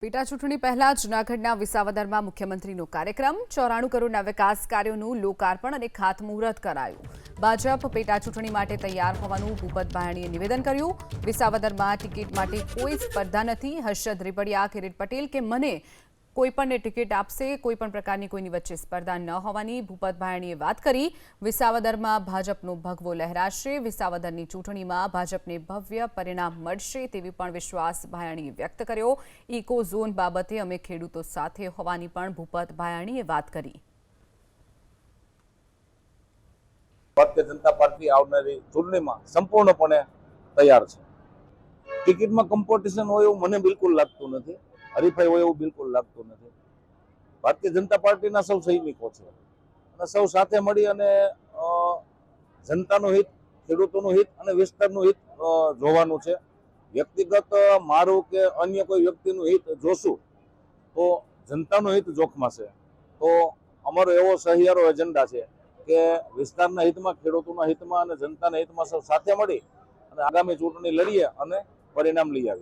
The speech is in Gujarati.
પેટા ચૂંટણી પહેલા જૂનાગઢના વિસાવદરમાં મુખ્યમંત્રીનો કાર્યક્રમ 94 કરોડના વિકાસ કાર્યોનું લોકાર્પણ અને ખાતમુહૂર્ત કરાયું। ભાજપ પેટા ચૂંટણી માટે તૈયાર હોવાનું ભૂપત ભાયણીએ નિવેદન કર્યું। વિસાવદરમાં ટિકિટ માટે કોઈ સ્પર્ધા નથી। હર્ષદ રીપડિયા, કિરીટ પટેલ કે મને કોઈપણને ટિકિટ આપશે, કોઈપણ પ્રકારની કોઈની વચ્ચે સ્પર્ધા ન હોવાની ભૂપત ભાયણીએ વાત કરી। વિસાવદરમાં ભાજપનો ભગવો લહેરાશે। વિસાવદરની ચૂંટણીમાં ભાજપને ભવ્ય પરિણામ મળશે તેવી પણ વિશ્વાસ ભાયણીએ વ્યક્ત કર્યો। ઇકો ઝોન બાબતે અમે ખેડૂતો સાથે હોવાની પણ ભૂપત ભાયણીએ વાત કરી। ભારતીય જનતા પાર્ટી આવનારી ચૂંટણીમાં સંપૂર્ણપણે તૈયાર છે। ટિકિટમાં કોમ્પિટિશન હોય એવું મને બિલકુલ લાગતું નથી, હરીફાઈ હોય એવું બિલકુલ લાગતું નથી। ભારતીય જનતા પાર્ટીના સૌ સૈનિકો છે અને સૌ સાથે મળી અને જનતાનું હિત, ખેડૂતોનું હિત અને વિસ્તારનું હિત જોવાનું છે। વ્યક્તિગત મારું કે અન્ય કોઈ વ્યક્તિનું હિત જોશું તો જનતાનું હિત જોખમાશે। તો અમારો એવો સહિયારો એજન્ડા છે કે વિસ્તારના હિતમાં, ખેડૂતોના હિતમાં અને જનતાના હિતમાં સૌ સાથે મળી અને આગામી ચૂંટણી લડીએ અને પરિણામ લઈ આવીએ।